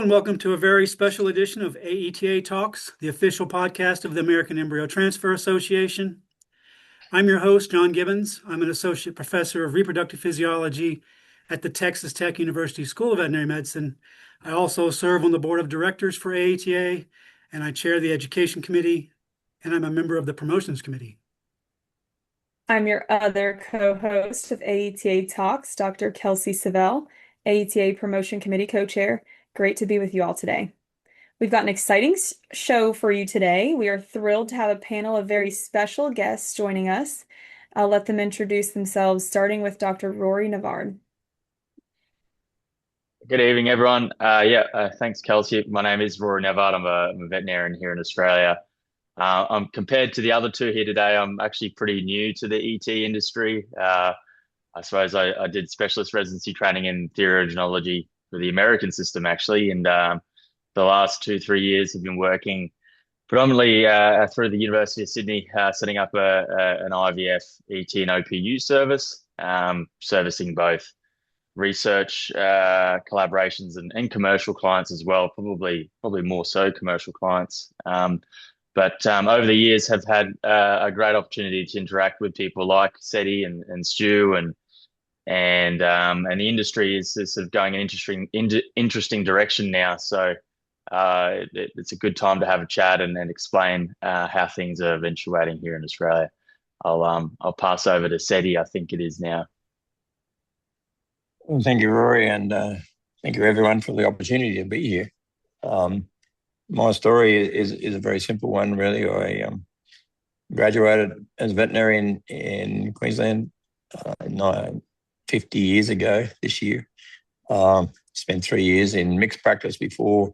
and welcome to a very special edition of AETA Talks, the official podcast of the American Embryo Transfer Association. I'm your host, John Gibbons. I'm an associate professor of reproductive physiology at the Texas Tech University School of Veterinary Medicine. I also serve on the board of directors for AETA, and I chair the education committee, and I'm a member of the promotions committee. I'm your other co-host of AETA Talks, Dr. Kelsey Savell, AETA Promotion Committee co-chair. Great to be with you all today. We've got an exciting show for you today. We are thrilled to have a panel of very special guests joining us. I'll let them introduce themselves, starting with Dr. Rory Navard. Good evening, everyone. Thanks, Kelsey. My name is Rory Navard. I'm a veterinarian here in Australia. I'm compared to the other two here today, I'm actually pretty new to the ET industry. I suppose I did specialist residency training in theriogenology for the American system, actually, and the last 2-3 years have been working predominantly through the University of Sydney, setting up an IVF, ET, and OPU service, servicing both research collaborations and commercial clients as well, probably more so commercial clients. But over the years have had a great opportunity to interact with people like SETI and Stu and the industry is sort of going an interesting direction now. So it's a good time to have a chat and explain how things are eventuating here in Australia. I'll pass over to SETI, I think it is now. Well, thank you, Rory, and thank you everyone for the opportunity to be here. My story is a very simple one, really. I graduated as a veterinarian in Queensland 50 years ago this year. Spent 3 years in mixed practice before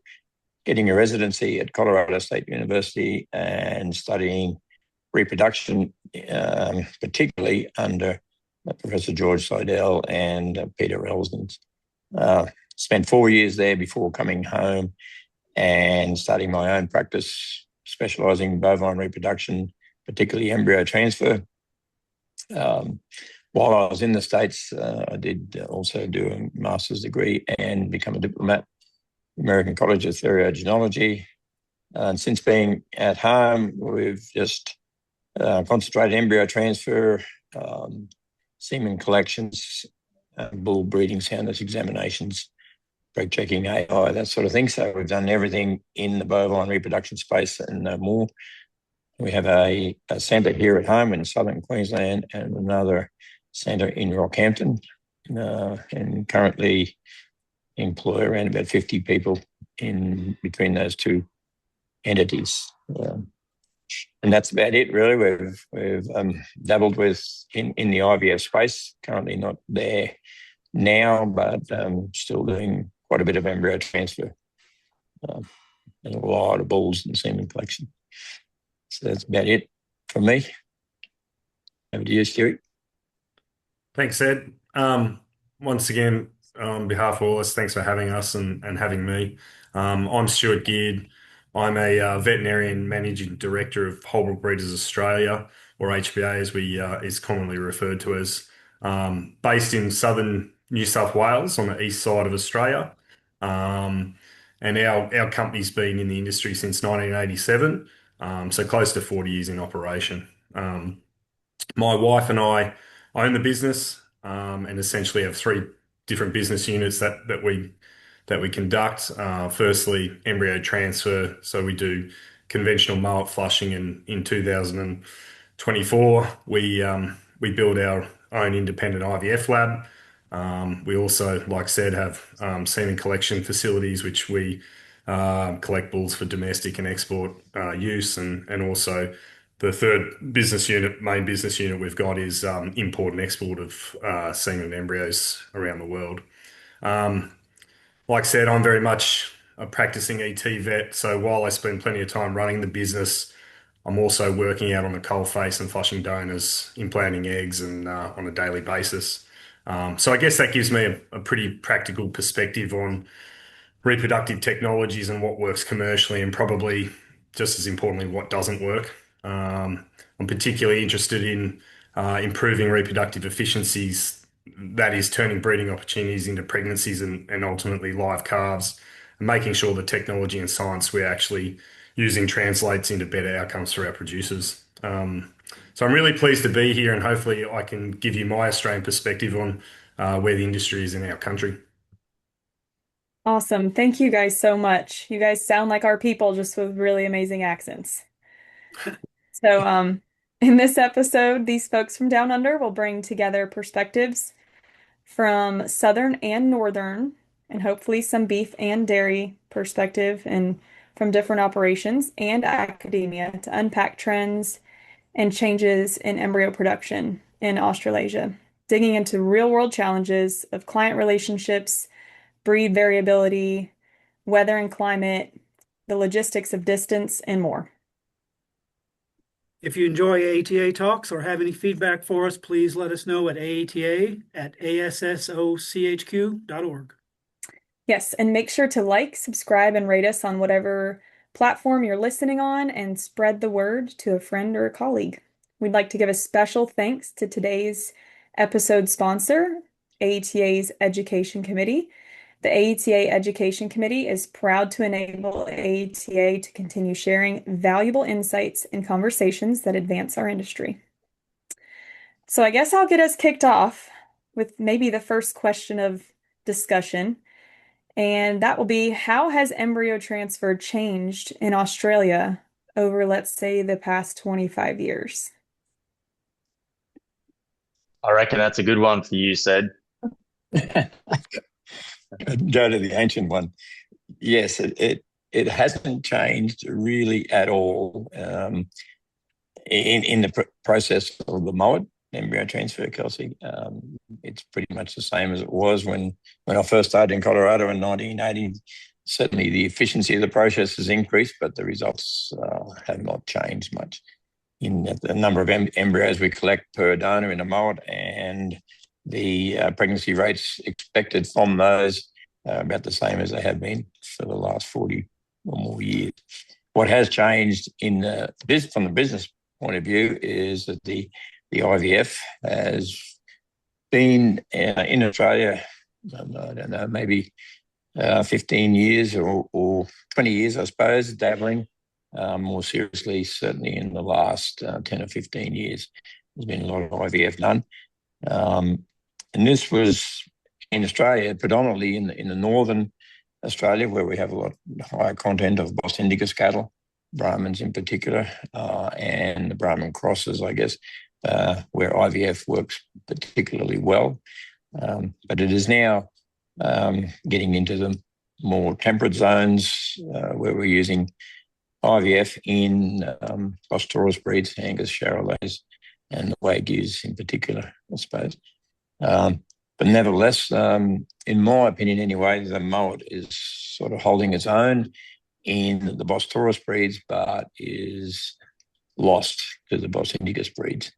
getting a residency at Colorado State University and studying reproduction, particularly under Professor George Seidel and Peter Elsdens. Spent 4 years there before coming home and starting my own practice, specialising in bovine reproduction, particularly embryo transfer. While I was in the States, I did also do a master's degree and become a diplomat, American College of Theriogenology. And since being at home, we've just concentrated embryo transfer, semen collections, bull breeding soundness examinations, brake checking, AI, that sort of thing. So we've done everything in the bovine reproduction space and no more. We have a centre here at home in southern Queensland and another centre in Rockhampton, and currently employ around about 50 people in between those two entities. And that's about it, really. We've dabbled in the IVF space, currently not there now, but still doing quite a bit of embryo transfer and a lot of bulls and semen collection. So that's about it from me. Over to you, Stuart. Thanks, Ed. Once again, on behalf of all of us, thanks for having us and having me. I'm Stuart Geard. I'm a veterinarian managing director of Holbrook Breeders Australia, or HBA as we is commonly referred to as, based in southern New South Wales on the east side of Australia. And our company's been in the industry since 1987, so close to 40 years in operation. My wife and I own the business and essentially have 3 different business units that we conduct. Firstly, embryo transfer. So we do conventional mullet flushing, and in 2024 we build our own independent IVF lab. We also, like I said, have semen collection facilities which we collect bulls for domestic and export use, and also the third main business unit we've got is import and export of semen and embryos around the world. Like I said, I'm very much a practicing ET vet, so while I spend plenty of time running the business, I'm also working out on the coalface and flushing donors, implanting eggs, and on a daily basis. So I guess that gives me a pretty practical perspective on reproductive technologies and what works commercially, and probably just as importantly, what doesn't work. I'm particularly interested in improving reproductive efficiencies, that is turning breeding opportunities into pregnancies and ultimately live calves, and making sure the technology and science we're actually using translates into better outcomes for our producers. So I'm really pleased to be here, and hopefully I can give you my Australian perspective on where the industry is in our country. Awesome. Thank you guys so much. You guys sound like our people, just with really amazing accents. So, in this episode, these folks from Down Under will bring together perspectives from Southern and Northern, and hopefully some beef and dairy perspective, and from different operations and academia to unpack trends and changes in embryo production in Australasia, digging into real-world challenges of client relationships, breed variability, weather and climate, the logistics of distance, and more. If you enjoy AETA talks or have any feedback for us, please let us know at aeta@assochq.org. Yes, and make sure to like, subscribe, and rate us on whatever platform you're listening on, and spread the word to a friend or a colleague. We'd like to give a special thanks to today's episode sponsor, AETA's Education Committee. The AETA Education Committee is proud to enable AETA to continue sharing valuable insights and conversations that advance our industry. So I guess I'll get us kicked off with maybe the first question of discussion. And that will be, how has embryo transfer changed in Australia over, let's say, the past 25 years? I reckon that's a good one for you, Sid. Go to the ancient one. Yes, it hasn't changed really at all in the process of the MOAT, embryo transfer, Kelsey. It's pretty much the same as it was when I first started in Colorado in 1980. Certainly the efficiency of the process has increased, but the results have not changed much in the number of embryos we collect per donor in a MOAT, and the pregnancy rates expected from those are about the same as they have been for the last 40 or more years. What has changed from the business point of view is that the IVF has been in Australia, I don't know, maybe 15 years or 20 years, I suppose, dabbling. More seriously, certainly in the last 10 or 15 years, there's been a lot of IVF done. And this was in Australia, predominantly in the northern Australia, where we have a lot higher content of Bos Indicus cattle, Brahmins in particular, and the Brahmin crosses, I guess, where IVF works particularly well. But it is now getting into the more temperate zones where we're using IVF in Bos Taurus breeds, Angus, Charolais, and the Wagyus in particular, I suppose. But nevertheless, in my opinion anyway, the MOAT is sort of holding its own in the Bos Taurus breeds, but is lost to the Bos Indicus breeds.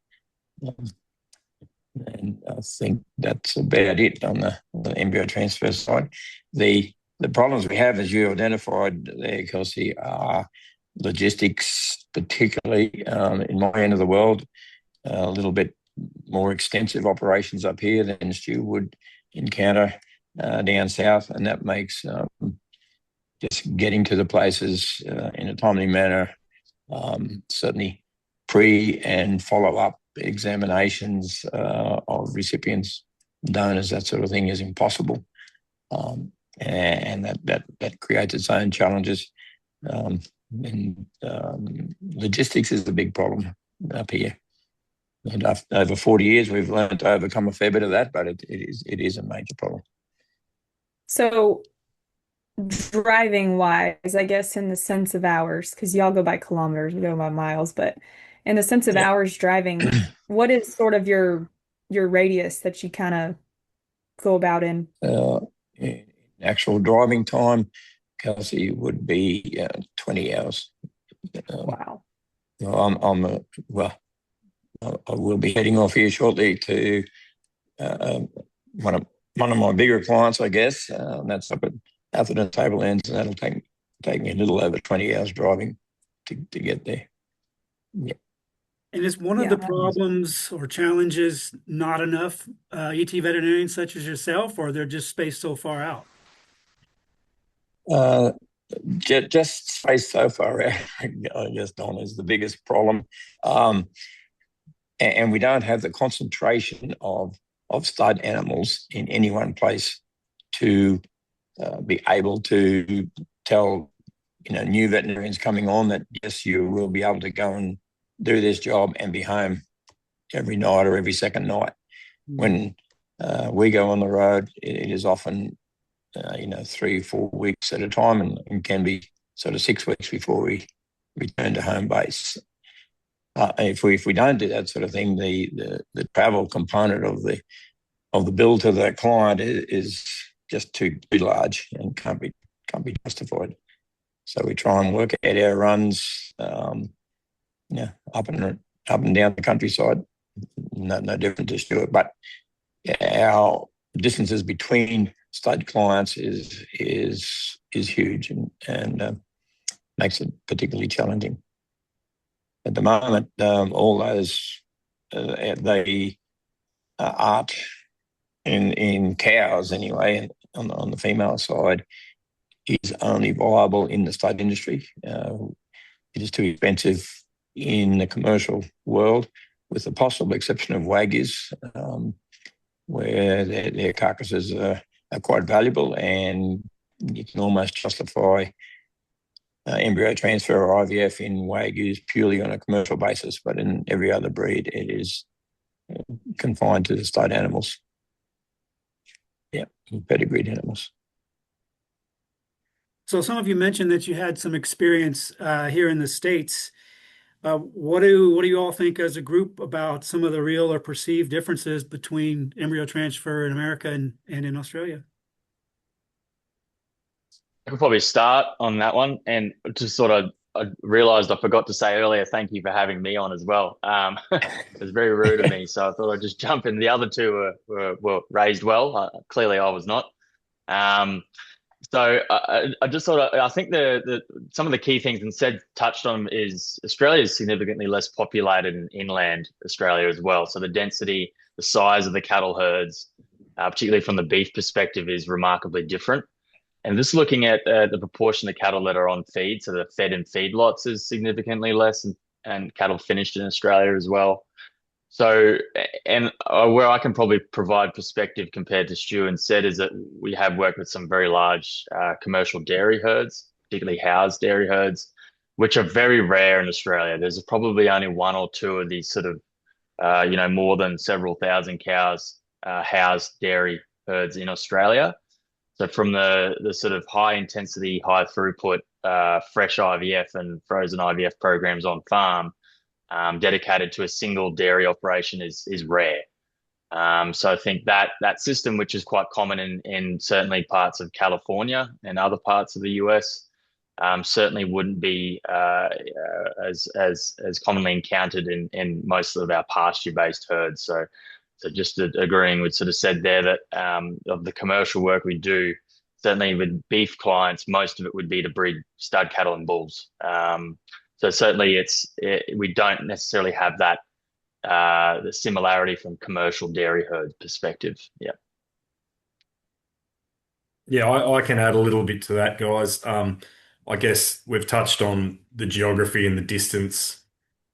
And I think that's about it on the embryo transfer side. The problems we have, as you identified there, Kelsey, are logistics, particularly in my end of the world, a little bit more extensive operations up here than Stu would encounter down south, and that makes just getting to the places in a timely manner, certainly pre and follow-up examinations of recipients, donors, that sort of thing is impossible, and that creates its own challenges. And logistics is the big problem up here. And over 40 years, we've learned to overcome a fair bit of that, but it is a major problem. So, driving wise, I guess in the sense of hours, because y'all go by kilometers, we go by miles, but in the sense of hours driving, what is sort of your radius that you kind of go about in? Actual driving time, Kelsey, would be 20 hours. Wow. I will be heading off here shortly to one of my bigger clients, I guess. That's up at Atherton Tablelands, and that'll take me a little over 20 hours driving to get there. Yeah. And is one of the problems or challenges not enough ET veterinarians such as yourself, or they're just spaced so far out? Uh, just space so far out, I guess, Don, is the biggest problem. Um, and we don't have the concentration of stud animals in any one place to be able to tell new veterinarians coming on that yes, you will be able to go and do this job and be home every night or every second night. When we go on the road, it is often 3-4 weeks at a time, and can be sort of 6 weeks before we return to home base. If we don't do that sort of thing, the travel component of the bill to the client is just too large and can't be justified. So we try and work out our runs, up and down the countryside. No different to Stuart, but our distances between stud clients is huge and makes it particularly challenging. At the moment, all those they aren't in cows anyway. On the female side, is only viable in the stud industry. It is too expensive in the commercial world, with the possible exception of Wagyus, where their carcasses are quite valuable, and you can almost justify embryo transfer or IVF in Wagyus purely on a commercial basis, but in every other breed, it is confined to the stud animals. Yeah, pedigreed animals. So some of you mentioned that you had some experience here in the States. What do you all think as a group about some of the real or perceived differences between embryo transfer in America and in Australia? I could probably start on that one, and just sort of I realized I forgot to say earlier, thank you for having me on as well. It was very rude of me, so I thought I'd just jump in. The other two were raised well. Clearly, I was not. Um, So I just sort of I think the some of the key things, and said touched on, is Australia is significantly less populated in inland Australia as well. So the density, the size of the cattle herds, particularly from the beef perspective, is remarkably different. And just looking at the proportion of cattle that are on feed, so the fed and feedlots is significantly less, and cattle finished in Australia as well. So, and where I can probably provide perspective compared to Stu and said is that we have worked with some very large commercial dairy herds, particularly housed dairy herds, which are very rare in Australia. There's probably only one or two of these sort of, more than several thousand cows housed dairy herds in Australia. So from the sort of high intensity, high throughput fresh IVF and frozen IVF programs on farm, dedicated to a single dairy operation is rare. So I think that system, which is quite common in certainly parts of California and other parts of the US, certainly wouldn't be as commonly encountered in most of our pasture-based herds. So just agreeing with sort of said there that of the commercial work we do, certainly with beef clients, most of it would be to breed stud cattle and bulls. So certainly we don't necessarily have that the similarity from commercial dairy herd perspective. Yeah. Yeah, I can add a little bit to that, guys. I guess we've touched on the geography and the distance,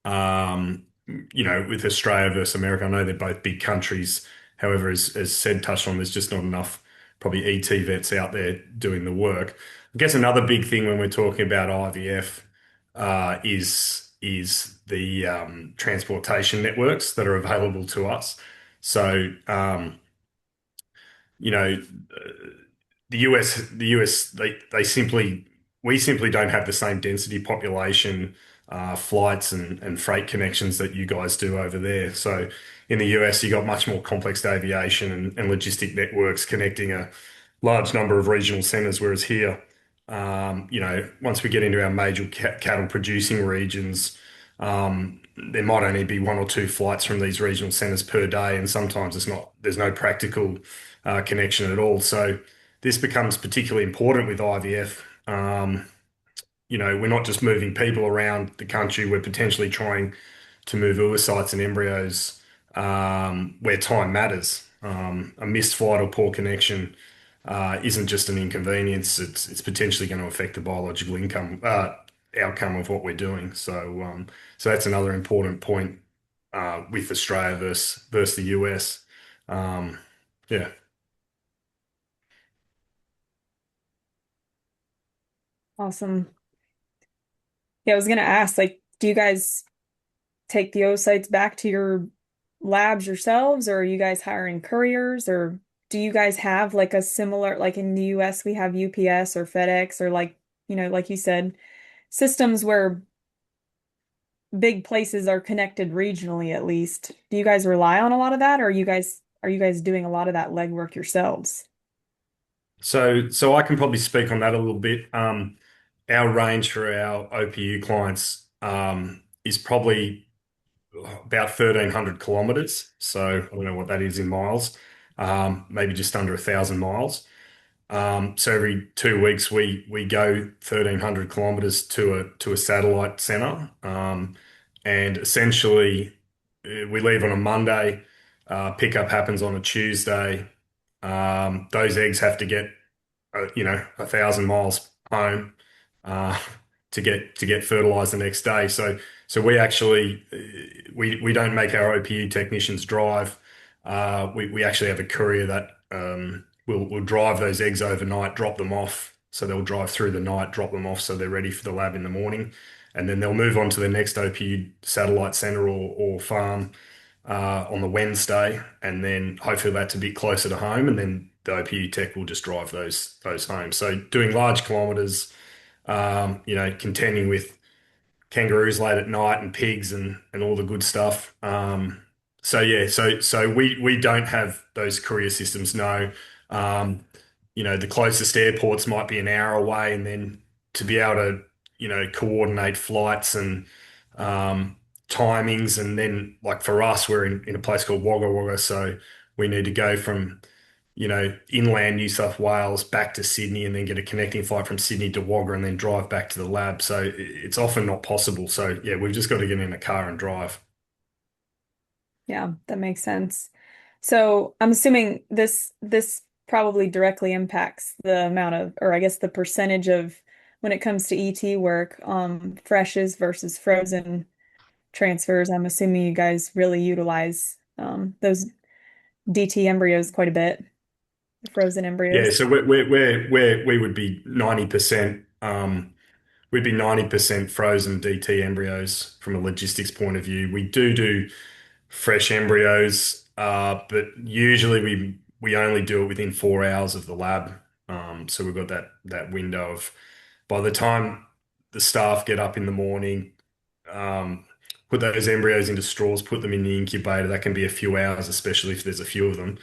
with Australia versus America. I know they're both big countries. However, as said, touched on, there's just not enough probably ET vets out there doing the work. I guess another big thing when we're talking about IVF is the transportation networks that are available to us. So, you know, the US, we simply don't have the same density population, flights and freight connections that you guys do over there. So in the US, you got much more complex aviation and logistic networks connecting a large number of regional centers, whereas here, once we get into our major cattle producing regions, there might only be one or two flights from these regional centers per day, and sometimes there's no practical connection at all. So this becomes particularly important with IVF. We're not just moving people around the country, we're potentially trying to move oocytes and embryos where time matters. A missed flight or poor connection isn't just an inconvenience. It's potentially going to affect the biological outcome of what we're doing. So that's another important point with Australia versus the US. Um, yeah. Awesome. Yeah, I was gonna ask, like, do you guys take the oocytes back to your labs yourselves, or are you guys hiring couriers, or do you guys have like a similar, like in the US, we have UPS or FedEx, or like, like you said, systems where big places are connected regionally at least. Do you guys rely on a lot of that, or are you guys doing a lot of that legwork yourselves? So I can probably speak on that a little bit. Our range for our OPU clients is probably about 1,300 kilometers. So I don't know what that is in miles, maybe just under 1,000 miles. So every 2 weeks we go 1,300 kilometers to a satellite center, and essentially we leave on a Monday. Pickup happens on a Tuesday. Those eggs have to get 1,000 miles home uh, to get fertilized the next day. So we actually we don't make our OPU technicians drive. We actually have a courier that will drive those eggs overnight, drop them off. So they'll drive through the night, drop them off, so they're ready for the lab in the morning, and then they'll move on to the next OPU satellite center or farm on the Wednesday, and then hopefully that's a bit closer to home, and then the OPU tech will just drive those home. So doing large kilometers, contending with kangaroos late at night and pigs and all the good stuff. So yeah, so we don't have those courier systems. No, um, the closest airports might be an hour away, and then to be able to coordinate flights and um, timings, and then like for us, we're in a place called Wagga Wagga, so we need to go from inland New South Wales back to Sydney and then get a connecting flight from Sydney to Wagga and then drive back to the lab. So it's often not possible. So yeah, we've just got to get in a car and drive. Yeah, that makes sense. So I'm assuming this probably directly impacts the amount of, or I guess the percentage of when it comes to ET work, freshes versus frozen transfers. I'm assuming you guys really utilize those DT embryos quite a bit, the frozen Yeah, embryos. so we would be 90%. We'd be 90% frozen DT embryos from a logistics point of view. We do fresh embryos, but usually we only do it within 4 hours of the lab. So we've got that window of by the time the staff get up in the morning, um, put those embryos into straws, put them in the incubator. That can be a few hours, especially if there's a few of them.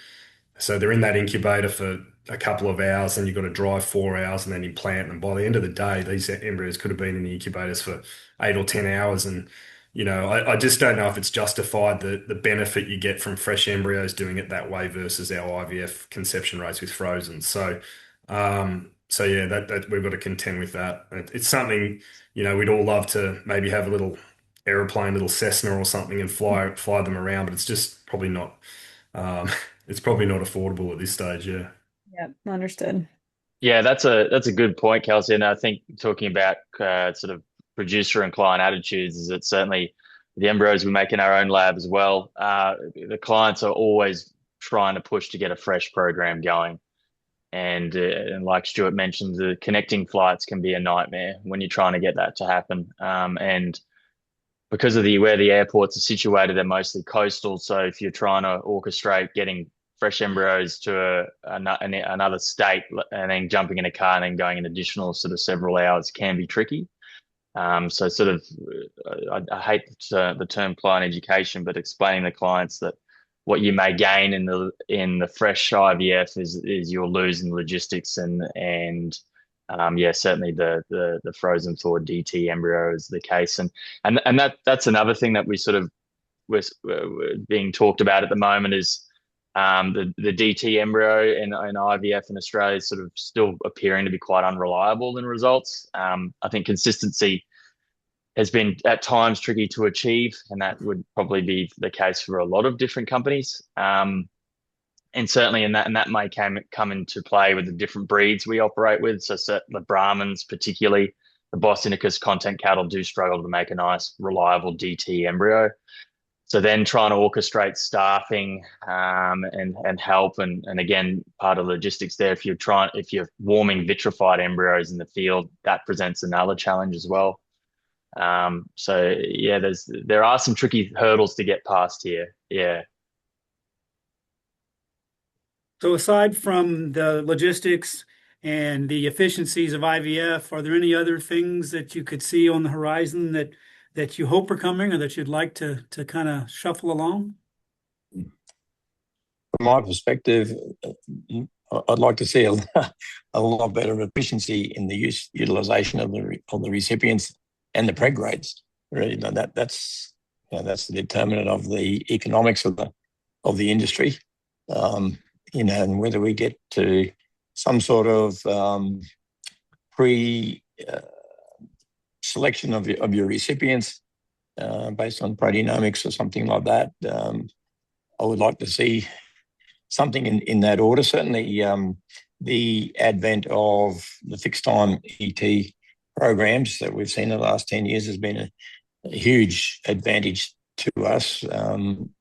So they're in that incubator for a couple of hours, and you've got to drive 4 hours and then implant them. By the end of the day, these embryos could have been in the incubators for 8 or 10 hours. And, I just don't know if it's justified the benefit you get from fresh embryos doing it that way versus our IVF conception rates with frozen. So yeah, that we've got to contend with that. It's something, we'd all love to maybe have a little aeroplane, little Cessna or something and fly them around, but it's just probably not. Um, it's probably not affordable at this stage, yeah. Yeah, understood. Yeah, that's a good point, Kelsey. And I think talking about sort of producer and client attitudes is that certainly the embryos we make in our own lab as well. The clients are always trying to push to get a fresh program going. And like Stuart mentioned, the connecting flights can be a nightmare when you're trying to get that to happen. And because of the where the airports are situated, they're mostly coastal. So if you're trying to orchestrate getting fresh embryos to another state and then jumping in a car and then going an additional sort of several hours can be tricky. So sort of, I hate the term client education, but explaining to clients that what you may gain in the fresh IVF is you'll lose in logistics and yeah, certainly the frozen thawed DT embryo is the case, and that's another thing that we sort of was being talked about at the moment is the DT embryo in IVF in Australia is sort of still appearing to be quite unreliable in results. I think consistency has been at times tricky to achieve, and that would probably be the case for a lot of different companies. And certainly that may come into play with the different breeds we operate with. So the Brahmins, particularly the Boston-Icus content cattle, do struggle to make a nice, reliable DT embryo. So then trying to orchestrate staffing and help and again part of logistics there. If you're warming vitrified embryos in the field, that presents another challenge as well. So yeah, there are some tricky hurdles to get past here. Yeah. So aside from the logistics and the efficiencies of IVF, are there any other things that you could see on the horizon that you hope are coming or that you'd like to kind of shuffle along? From my perspective, I'd like to see a lot better efficiency in the utilization of the recipients and the preg rates. Really, that's the determinant of the economics of the industry. And whether we get to some sort of pre-selection of your recipients based on proteomics or something like that, I would like to see something in that order. Certainly, the advent of the fixed time ET programs that we've seen in the last 10 years has been a huge advantage to us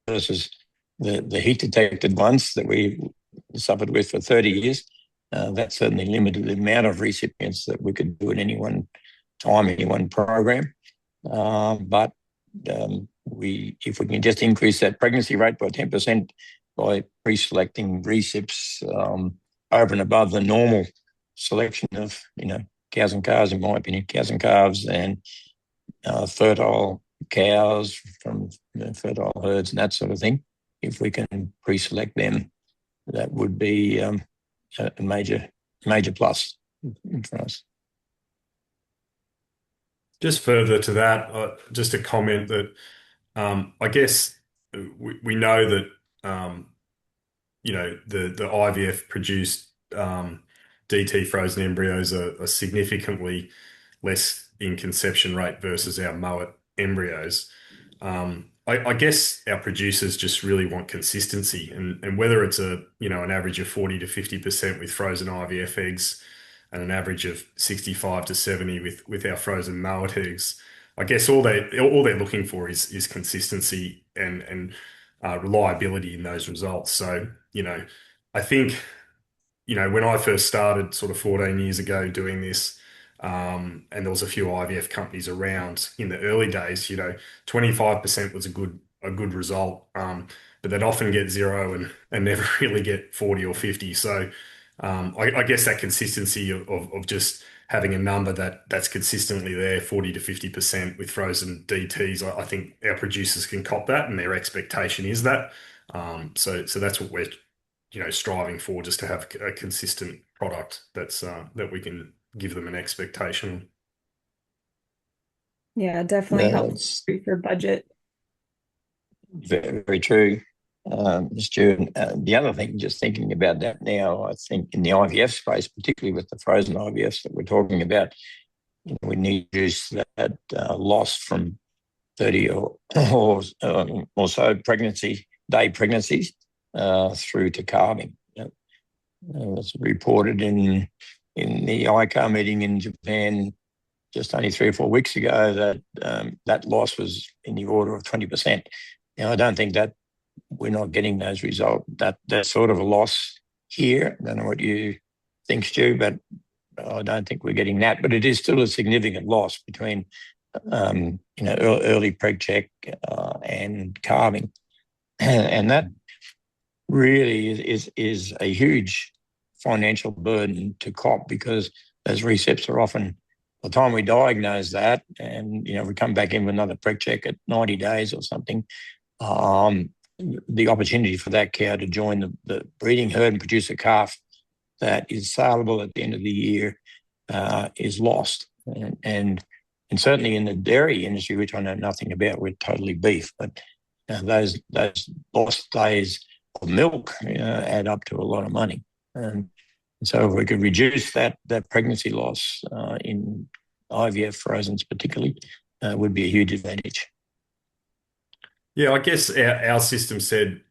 versus the heat detected ones that we suffered with for 30 years. That certainly limited the amount of recipients that we could do at any one time, any one program. But if we can just increase that pregnancy rate by 10% by pre-selecting recips over and above the normal selection of, cows and calves, in my opinion, cows and calves and fertile cows from fertile herds and that sort of thing. If we can pre-select them, that would be a major plus for us. Just further to that, just a comment that I guess we know that the IVF produced DT frozen embryos are significantly less in conception rate versus our Moet embryos. I guess our producers just really want consistency, and whether it's an average of 40 to 50% with frozen IVF eggs and an average of 65 to 70 with our frozen Moet eggs, I guess all they're looking for is consistency and reliability in those results. So, I think, when I first started sort of 14 years ago doing this, and there was a few IVF companies around in the early days, 25% was a good result. But they'd often get zero and never really get 40 or 50. So I guess that consistency of just having a number that's consistently there, 40 to 50% with frozen DTs, I think our producers can cop that, and their expectation is that. So that's what we're striving for, just to have a consistent product that we can give them an expectation. Yeah, definitely helps for budget. Very, very true, Stu. The other thing, just thinking about that now, I think in the IVF space, particularly with the frozen IVFs that we're talking about, we need to reduce that loss from 30 or so day pregnancies through to calving. It's reported in the ICAR meeting in Japan just only 3 or 4 weeks ago that that loss was in the order of 20%. I don't think that we're not getting those results. That sort of a loss here. I don't know what you think, Stu, but I don't think we're getting that. But it is still a significant loss between early preg check and calving, and that really is a huge financial burden to cop, because those recips are often, by the time we diagnose that and we come back in with another preg check at 90 days or something, the opportunity for that cow to join the breeding herd and produce a calf that is saleable at the end of the year is lost. And certainly in the dairy industry, which I know nothing about, we're totally beef, but those lost days of milk add up to a lot of money. And so if we could reduce that pregnancy loss in IVF frozens particularly, would be a huge advantage. Yeah, I guess our system said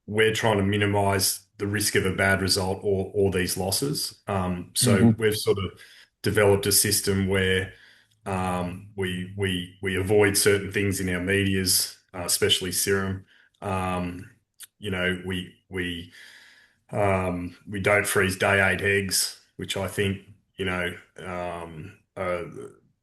we're trying to minimize the risk of a bad result or these losses. So we've sort of developed a system where we avoid certain things in our medias, especially serum. Um, we don't freeze day eight eggs, which I think, are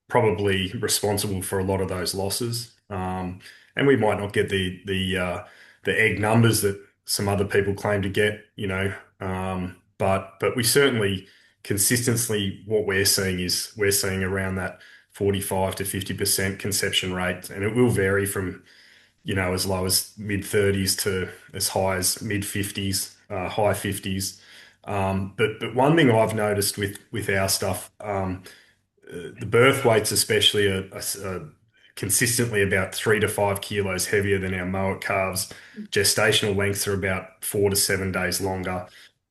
probably responsible for a lot of those losses. And we might not get the egg numbers that some other people claim to get, but we certainly consistently what we're seeing around that 45 to 50% conception rate, and it will vary from as low as mid 30s to as high as mid 50s, high 50s. But one thing I've noticed with our stuff, the birth weights especially are consistently about 3 to 5 kilos heavier than our Moet calves. Gestational lengths are about 4 to 7 days longer.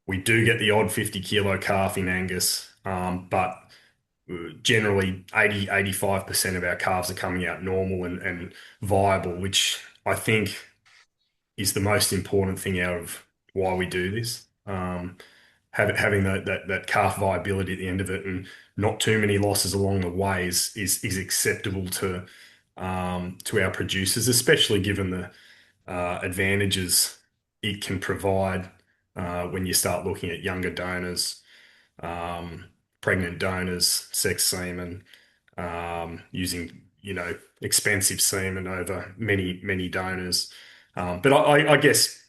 We do get the odd 50-kilo calf in Angus, but generally 85% of our calves are coming out normal and viable, which I think is the most important thing out of why we do this. Having that calf viability at the end of it and not too many losses along the way is acceptable to our producers, especially given the advantages it can provide when you start looking at younger donors, pregnant donors, sex semen, using expensive semen over many donors. But I guess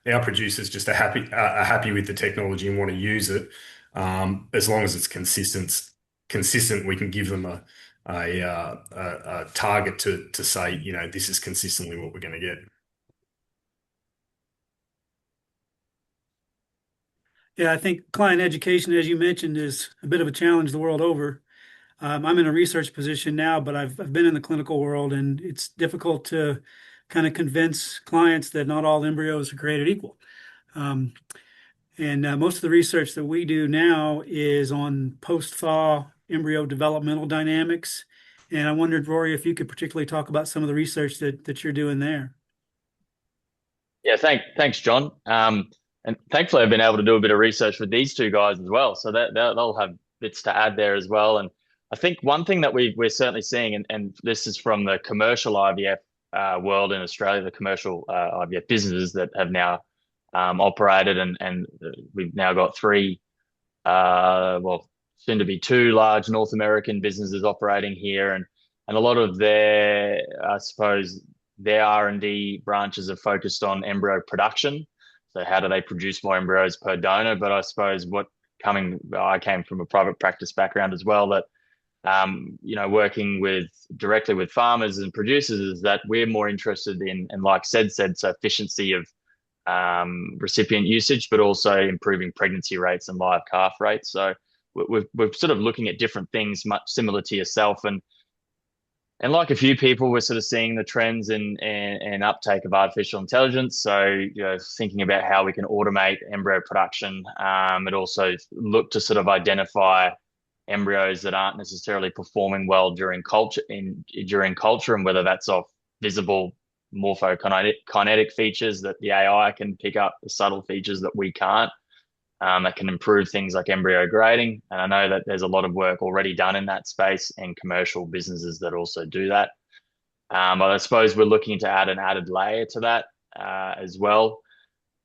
our producers just are happy with the technology and want to use it. As long as it's consistent, we can give them a target to say, this is consistently what we're going to get. Yeah, I think client education, as you mentioned, is a bit of a challenge the world over. I'm in a research position now, but I've been in the clinical world, and it's difficult to kind of convince clients that not all embryos are created equal. And most of the research that we do now is on post-thaw embryo developmental dynamics. And I wondered, Rory, if you could particularly talk about some of the research that you're doing there. Yeah, thanks, John. And thankfully, I've been able to do a bit of research with these two guys as well, so that they'll have bits to add there as well. And I think one thing that we're certainly seeing, and this is from the commercial IVF world in Australia, the commercial IVF businesses that have now operated, and we've now got three, well, soon to be two large North American businesses operating here, and a lot of their, I suppose, their R&D branches are focused on embryo production. So how do they produce more embryos per donor? But I suppose I came from a private practice background as well, that working directly with farmers and producers, is that we're more interested in, and like said, so efficiency of recipient usage, but also improving pregnancy rates and live calf rates. So we're sort of looking at different things, much similar to yourself, and like a few people, we're sort of seeing the trends in uptake of artificial intelligence. So, thinking about how we can automate embryo production, and also look to sort of identify embryos that aren't necessarily performing well during culture, and whether that's off visible morphokinetic features that the AI can pick up, the subtle features that we can't. That can improve things like embryo grading. And I know that there's a lot of work already done in that space, and commercial businesses that also do that. But I suppose we're looking to add an added layer to that as well.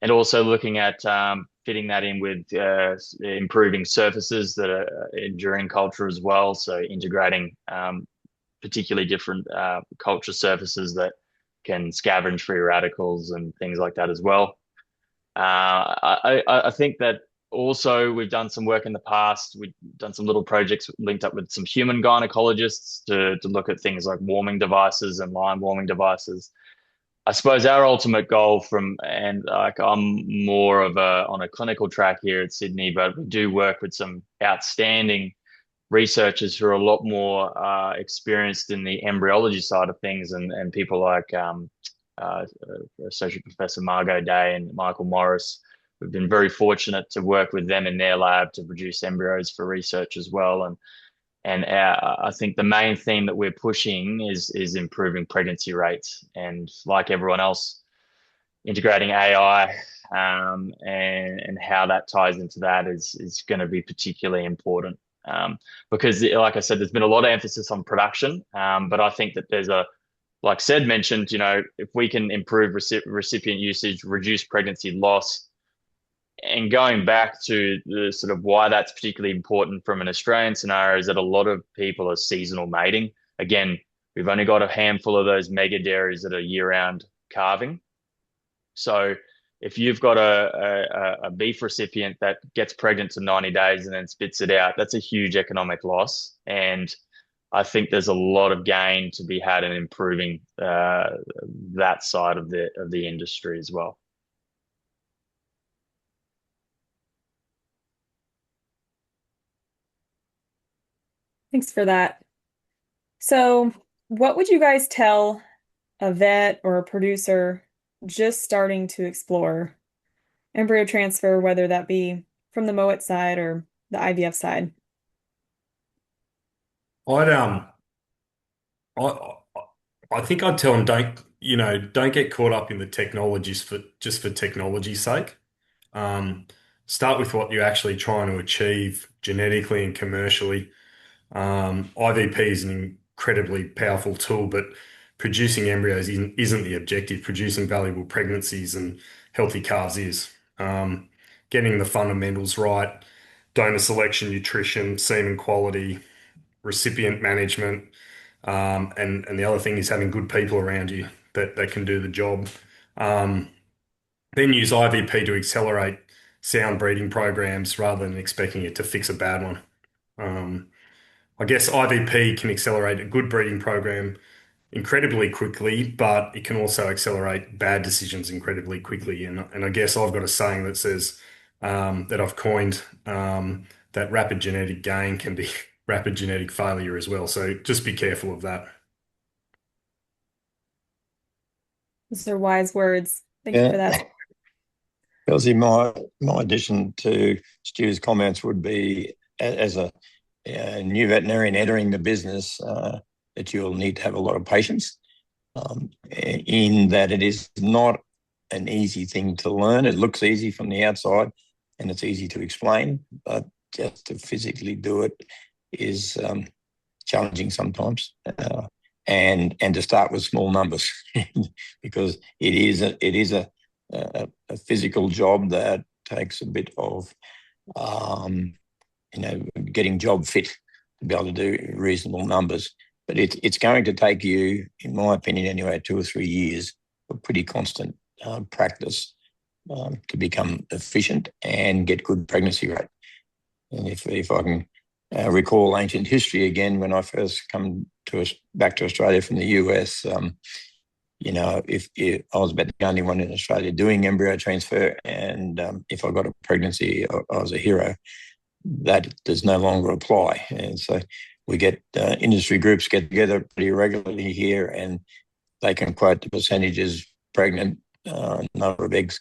And also looking at fitting that in with improving surfaces that are during culture as well. So integrating particularly different culture surfaces that can scavenge free radicals and things like that as well. I think that also we've done some work in the past. We've done some little projects linked up with some human gynecologists to look at things like warming devices and line warming devices. I suppose our ultimate goal and like I'm more of on a clinical track here at Sydney, but we do work with some outstanding researchers who are a lot more experienced in the embryology side of things, and people like Associate Professor Margot Day and Michael Morris. We've been very fortunate to work with them in their lab to produce embryos for research as well. And I think the main theme that we're pushing is improving pregnancy rates. And like everyone else, integrating AI and how that ties into that is going to be particularly important. Because, like I said, there's been a lot of emphasis on production, but I think that like Sid mentioned, if we can improve recipient usage, reduce pregnancy loss, and going back to the sort of why that's particularly important from an Australian scenario is that a lot of people are seasonal mating. Again, we've only got a handful of those mega dairies that are year-round calving. So if you've got a beef recipient that gets pregnant to 90 days and then spits it out, that's a huge economic loss. And I think there's a lot of gain to be had in improving that side of the industry as well. Thanks for that. So, what would you guys tell a vet or a producer just starting to explore embryo transfer, whether that be from the MOET side or the IVF side? I'd I I think I'd tell them don't get caught up in the technologies for just for technology's sake. Um, Start with what you're actually trying to achieve genetically and commercially. IVP is an incredibly powerful tool, but producing embryos isn't the objective. Producing valuable pregnancies and healthy calves is. Getting the fundamentals right, donor selection, nutrition, semen quality, recipient management, and the other thing is having good people around you that can do the job. Um, then use IVP to accelerate sound breeding programs rather than expecting it to fix a bad one. Um, I guess IVP can accelerate a good breeding program incredibly quickly, but it can also accelerate bad decisions incredibly quickly. And I guess I've got a saying that says that I've coined that rapid genetic gain can be rapid genetic failure as well. So just be careful of that. Those are wise words. Thank you Yeah. for that. Kelsey, my addition to Stu's comments would be, as a new veterinarian entering the business, that you'll need to have a lot of patience, in that it is not an easy thing to learn. It looks easy from the outside and it's easy to explain, but just to physically do it is challenging sometimes. And to start with small numbers because it is a physical job that takes a bit of getting job fit to be able to do reasonable numbers. But it's going to take you, in my opinion anyway, 2 or 3 years of pretty constant practice to become efficient and get good pregnancy rate. And if I can recall ancient history again, when I first come back to Australia from the US, if I was about the only one in Australia doing embryo transfer, and if I got a pregnancy, I was a hero. That does no longer apply. And so we get industry groups get together pretty regularly here, and they can quote the percentages pregnant, number of eggs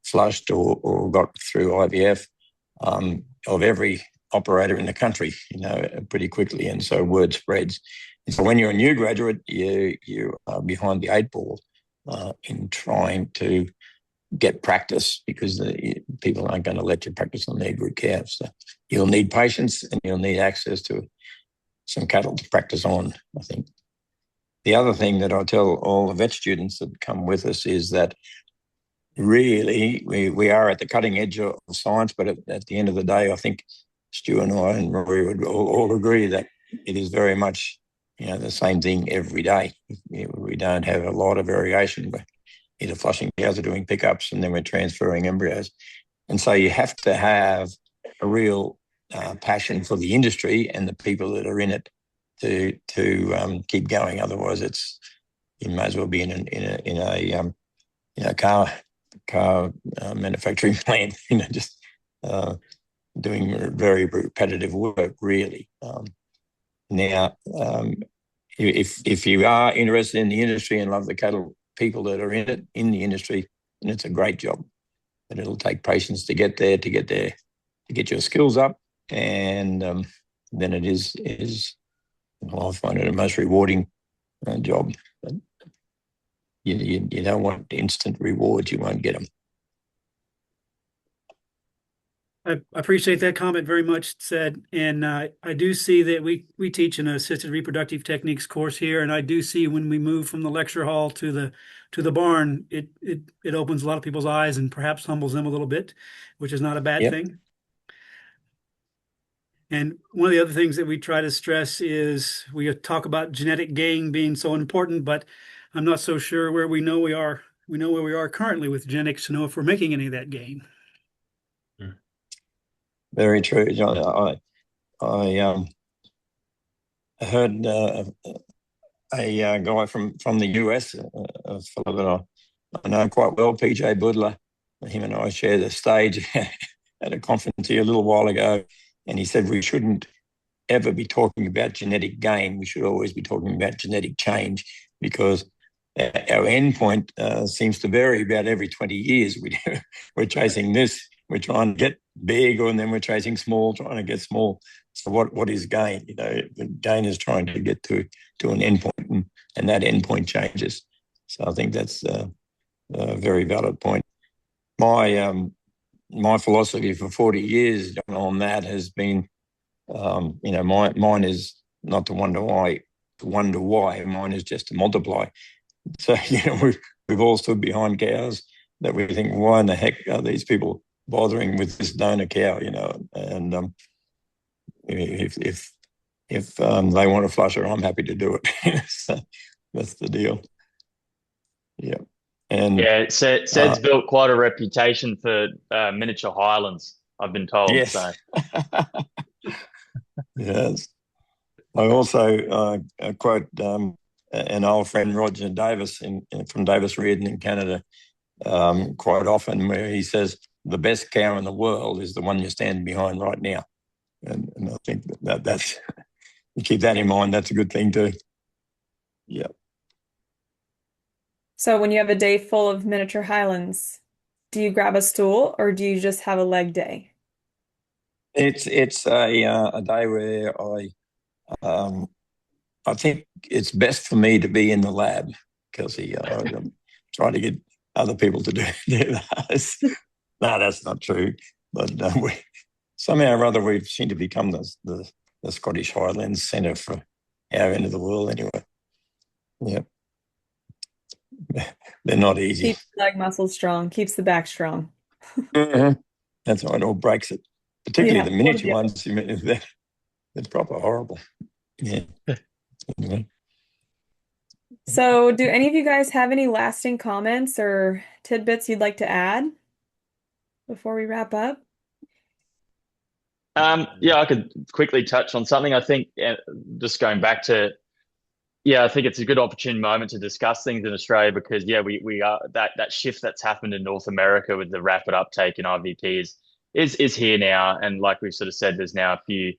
flushed or got through IVF of every operator in the country, pretty quickly. And so word spreads. And so when you're a new graduate, you are behind the 8 ball in trying to get practice, because people aren't going to let you practice on their good calves. So you'll need patience and you'll need access to some cattle to practice on, I think. The other thing that I tell all the vet students that come with us is that really we are at the cutting edge of science, but at the end of the day, I think Stu and I and Rory would all agree that it is very much the same thing every day. We don't have a lot of variation. We're either flushing cows or doing pickups, and then we're transferring embryos. And so you have to have a real passion for the industry and the people that are in it to keep going. Otherwise, you may as well be in a car manufacturing plant. Just doing very repetitive work, really. Now, if you are interested in the industry and love the cattle people that are in the industry, then it's a great job. But it'll take patience to get there, to get your skills up, and then it is I find it a most rewarding job. But you don't want instant rewards. You won't get them. I appreciate that comment very much, said, and I do see that we teach an assisted reproductive techniques course here, and I do see when we move from the lecture hall to the barn, it opens a lot of people's eyes and perhaps humbles them a little bit, which is not a bad Yep. thing. And one of the other things that we try to stress is we talk about genetic gain being so important, but I'm not so sure where we know we are. We know where we are currently with genetics to know if we're making any of that gain. Very true, John. I heard a guy from the US, a fellow that I know quite well, PJ Budler. Him and I shared the stage at a conference here a little while ago, and he said we shouldn't ever be talking about genetic gain. We should always be talking about genetic change, because our endpoint seems to vary about every 20 years. We're chasing this, we're trying to get big, and then we're chasing small, trying to get small. So what is gain? The gain is trying to get to an endpoint, and that endpoint changes. So I think that's a very valid point. My philosophy for 40 years on that has been, mine is not to wonder why. Mine is just to multiply. So we've all stood behind cows that we think, why in the heck are these people bothering with this donor cow? And if they want to flush her, I'm happy to do it. So that's the deal. Yeah. And yeah, Sed's built quite a reputation for miniature Highlands, I've been told. Yes. So. Yes. I also quote an old friend, Roger Davis, from Davis Reardon in Canada, quite often, where he says, the best cow in the world is the one you're standing behind right now. And I think that's, you keep that in mind, that's a good thing too. Yeah. So when you have a day full of miniature Highlands, do you grab a stool or do you just have a leg day? It's a day where I think it's best for me to be in the lab, Kelsey. I'm trying to get other people to do that. No, that's not true. But somehow or other we seem to become the Scottish Highlands centre for our end of the world anyway. Yeah. They're not easy. Keeps the leg muscles strong, keeps the back strong. That's why it all breaks it. Particularly the miniature ones, they're proper horrible. Yeah. Anyway. So do any of you guys have any lasting comments or tidbits you'd like to add before we wrap up? Yeah, I could quickly touch on something. I think just going back to, I think it's a good opportune moment to discuss things in Australia, because we are that shift that's happened in North America with the rapid uptake in IVP is here now, and like we've sort of said, there's now we've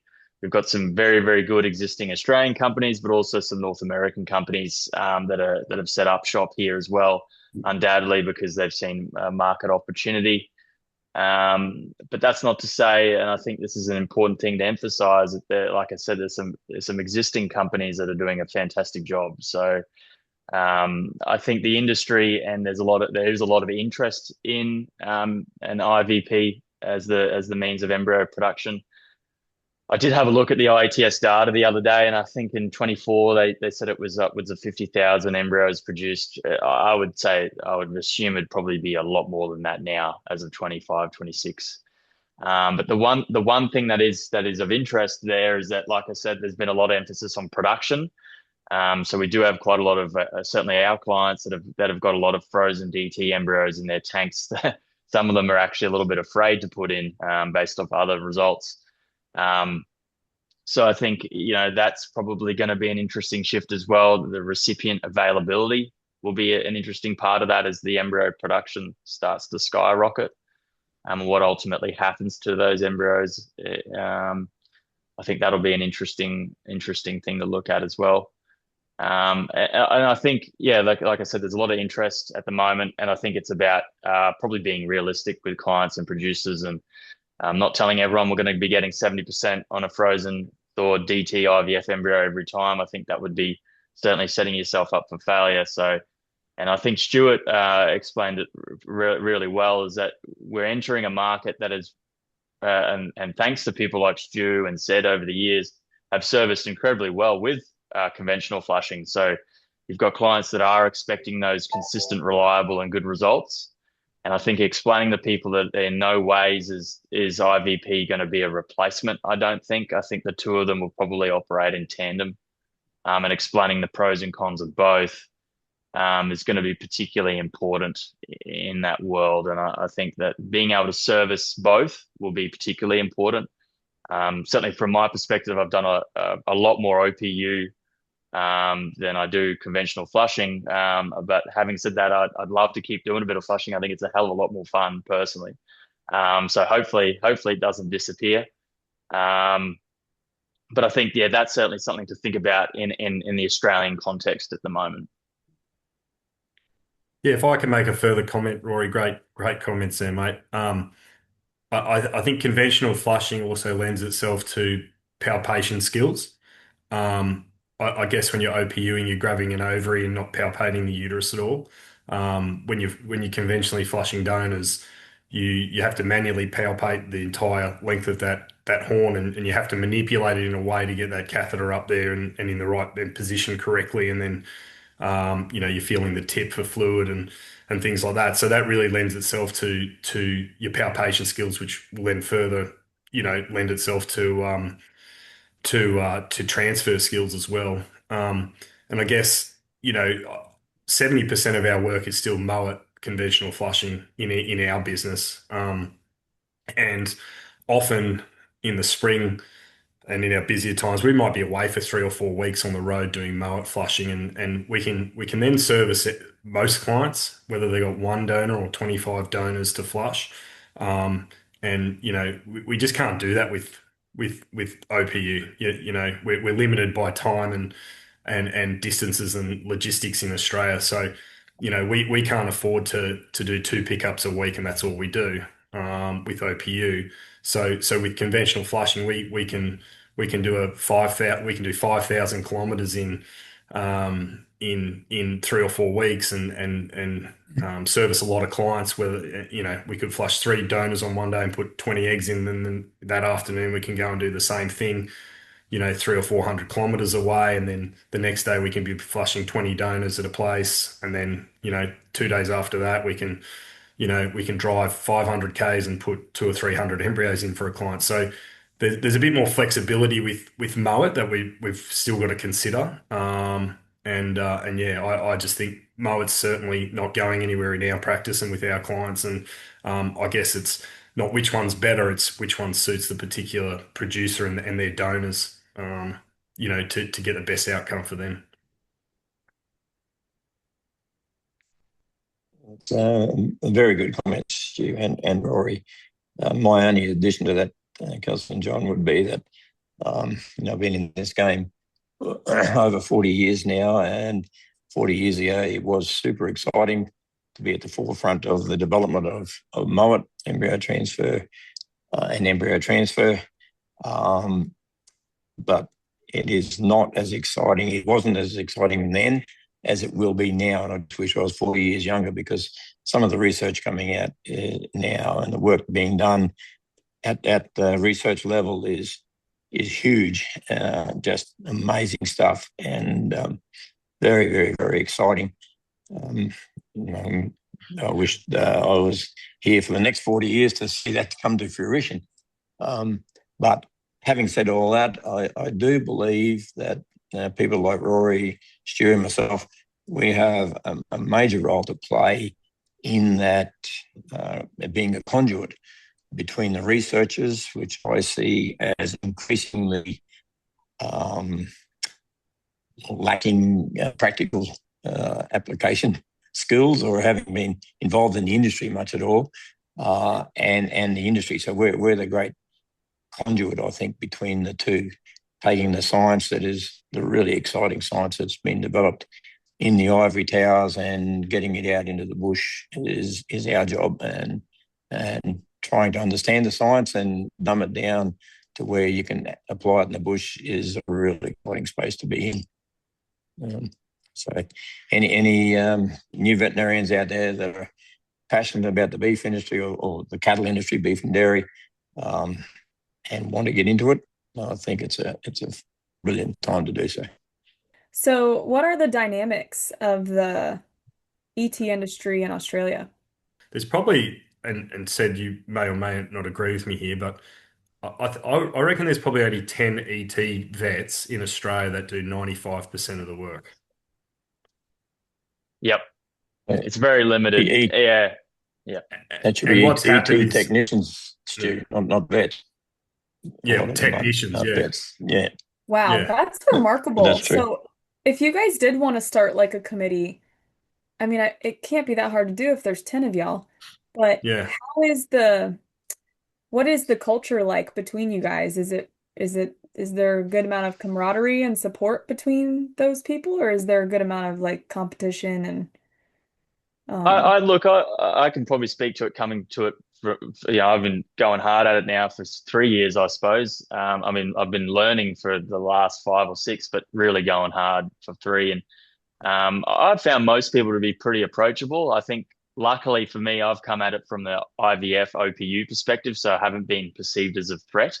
got some very, very good existing Australian companies, but also some North American companies that have set up shop here as well, undoubtedly because they've seen market opportunity. But that's not to say, and I think this is an important thing to emphasize, that like I said, there's some existing companies that are doing a fantastic job. So I think the industry, and there is a lot of interest in an IVP as the means of embryo production. I did have a look at the IETS data the other day, and I think in 24 they said it was upwards of 50,000 embryos produced. I would assume it'd probably be a lot more than that now as of 25, 26. But the one thing that is of interest there is that, like I said, there's been a lot of emphasis on production. So we do have quite a lot of certainly our clients that have got a lot of frozen DT embryos in their tanks. Some of them are actually a little bit afraid to put in based off other results. So I think, that's probably going to be an interesting shift as well. The recipient availability will be an interesting part of that as the embryo production starts to skyrocket. What ultimately happens to those embryos, I think that'll be an interesting thing to look at as well. And I think, like I said, there's a lot of interest at the moment, and I think it's about probably being realistic with clients and producers, and not telling everyone we're going to be getting 70% on a frozen or DT IVF embryo every time. I think that would be certainly setting yourself up for failure. So And I think Stuart explained it really well, is that we're entering a market that is, and thanks to people like Stu and Sed over the years, have serviced incredibly well with conventional flushing. So you've got clients that are expecting those consistent, reliable, and good results. And I think explaining to people that in no ways is IVP going to be a replacement. I don't think. I think the two of them will probably operate in tandem, and explaining the pros and cons of both is going to be particularly important in that world. And I think that being able to service both will be particularly important. Certainly from my perspective, I've done a lot more OPU than I do conventional flushing. But having said that, I'd love to keep doing a bit of flushing. I think it's a hell of a lot more fun personally. So hopefully it doesn't disappear. But I think, yeah, that's certainly something to think about in the Australian context at the moment. Yeah, if I can make a further comment, Rory, great comments there, mate. I think conventional flushing also lends itself to palpation skills. I guess when you're OPUing, you're grabbing an ovary and not palpating the uterus at all. When you're conventionally flushing donors, you have to manually palpate the entire length of that horn, and you have to manipulate it in a way to get that catheter up there and in the right position correctly, and then you're feeling the tip for fluid and things like that. So that really lends itself to your palpation skills, which will then further, lend itself to transfer skills as well. And I guess, 70% of our work is still Mowat conventional flushing in our business. And often in the spring and in our busier times, we might be away for 3 or 4 weeks on the road doing Mowat flushing, and we can then service most clients, whether they got one donor or 25 donors to flush. And we just can't do that with OPU. We're limited by time and distances and logistics in Australia. So, we can't afford to do 2 pickups a week, and that's all we do with OPU. So with conventional flushing, we can do 5,000 kilometers in 3 or 4 weeks and service a lot of clients. Whether we could flush 3 donors on one day and put 20 eggs in, and then that afternoon we can go and do the same thing, 300 or 400 kilometers away, and then the next day we can be flushing 20 donors at a place, and then 2 days after that we can drive 500 k's and put 200 or 300 embryos in for a client. So there's a bit more flexibility with Mowat that we've still got to consider. And yeah, I just think Mowat's certainly not going anywhere in our practice and with our clients. And I guess it's not which one's better, it's which one suits the particular producer and their donors, to get the best outcome for them. A very good comments, Stu and Rory. My only addition to that, Kelsey and John, would be that I've been in this game over 40 years now, and 40 years ago it was super exciting to be at the forefront of the development of Mowat embryo transfer and embryo transfer. But it is not as exciting. It wasn't as exciting then as it will be now. And I just wish I was 40 years younger, because some of the research coming out now and the work being done at the research level is huge, just amazing stuff, and very, very, very exciting. I wish I was here for the next 40 years to see that come to fruition. But having said all that, I do believe that people like Rory, Stu and myself, we have a major role to play in that, being a conduit between the researchers, which I see as increasingly lacking practical application skills, or having been involved in the industry much at all, and the industry. So we're the great conduit, I think, between the two, taking the science that is the really exciting science that's been developed in the ivory towers and getting it out into the bush is our job, and trying to understand the science and dumb it down to where you can apply it in the bush is a really exciting space to be in. So any new veterinarians out there that are passionate about the beef industry or the cattle industry, beef and dairy, and want to get into it, I think it's a brilliant time to do so. So, what are the dynamics of the ET industry in Australia? There's probably, and said you may or may not agree with me here, but I reckon there's probably only 10 ET vets in Australia that do 95% of the work. Yep. Yeah. It's very limited. Yeah. Yeah. That should And be what's ET happened is, technicians, Stu, not vets. A yeah, lot of them technicians, are yeah, vets. Yeah, Wow, yeah, that's that's remarkable. true. So, if you guys did want to start like a committee, I mean, it can't be that hard to do if there's 10 of y'all. But yeah. how is what is the culture like between you guys? Is there a good amount of camaraderie and support between those people, or is there a good amount of like competition and I look, I can probably speak to it coming to it. I've been going hard at it now for 3 years, I suppose. I mean, I've been learning for the last 5 or 6, but really going hard for 3. And I've found most people to be pretty approachable. I think, luckily for me, I've come at it from the IVF OPU perspective, so I haven't been perceived as a threat,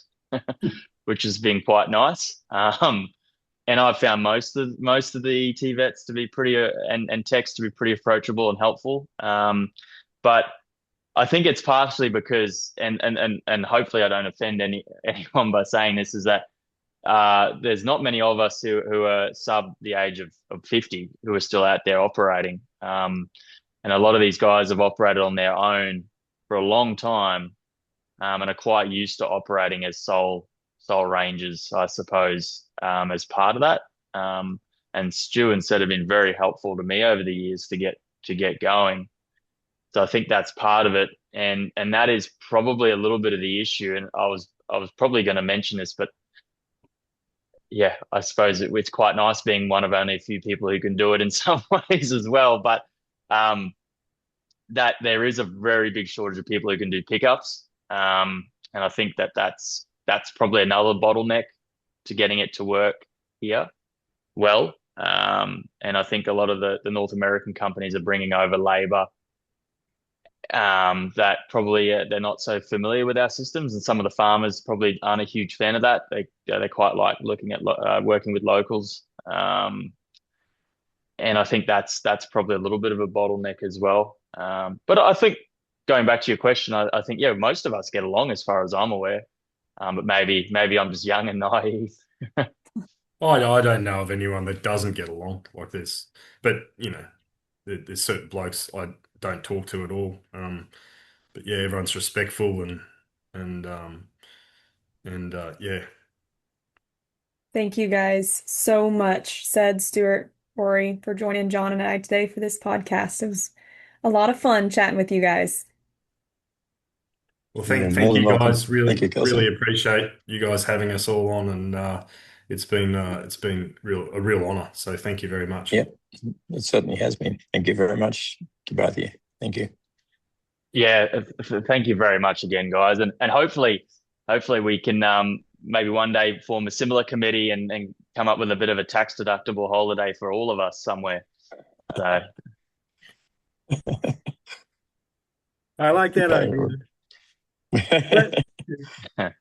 which has been quite nice. And I've found most of the ET vets to be pretty and techs to be pretty approachable and helpful. But I think it's partially because, and hopefully I don't offend anyone by saying this, is that there's not many of us who are sub the age of 50 who are still out there operating. And a lot of these guys have operated on their own for a long time, and are quite used to operating as sole rangers, I suppose, as part of that. And Stu and Seth have been very helpful to me over the years to get going. So I think that's part of it, and that is probably a little bit of the issue. And I was probably going to mention this, but yeah, I suppose it's quite nice being one of only a few people who can do it in some ways as well. But that there is a very big shortage of people who can do pickups, and I think that's probably another bottleneck to getting it to work here well. And I think a lot of the North American companies are bringing over labor that probably they're not so familiar with our systems, and some of the farmers probably aren't a huge fan of that. They quite like looking at working with locals, and I think that's probably a little bit of a bottleneck as well. But I think going back to your question, I think yeah, most of us get along as far as I'm aware. But maybe I'm just young and naive. I don't know of anyone that doesn't get along like this, but there's certain blokes I don't talk to at all. But yeah, everyone's respectful and yeah. Thank you guys so much, said Stuart, Rory, for joining John and I today for this podcast. It was a lot of fun chatting with you guys. Well, You're thank more than you welcome. guys. Really Thank you, really Kelsey. appreciate you guys having us all on, and it's been a real honor. So thank you very much. Yep, it certainly has been. Thank you very much to both of you. Thank you. Yeah, thank you very much again, guys, and hopefully we can maybe one day form a similar committee and come up with a bit of a tax deductible holiday for all of us somewhere. So I like that Okay. idea.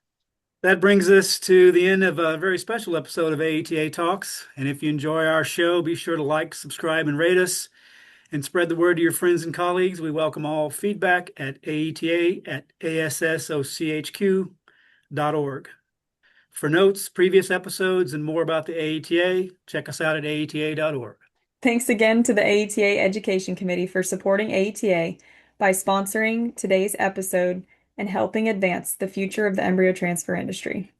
That brings us to the end of a very special episode of AETA Talks. And if you enjoy our show, be sure to like, subscribe, and rate us, and spread the word to your friends and colleagues. We welcome all feedback at aeta@assochq.org. For notes, previous episodes, and more about the AETA, check us out at aeta.org. Thanks again to the AETA Education Committee for supporting AETA by sponsoring today's episode and helping advance the future of the embryo transfer industry.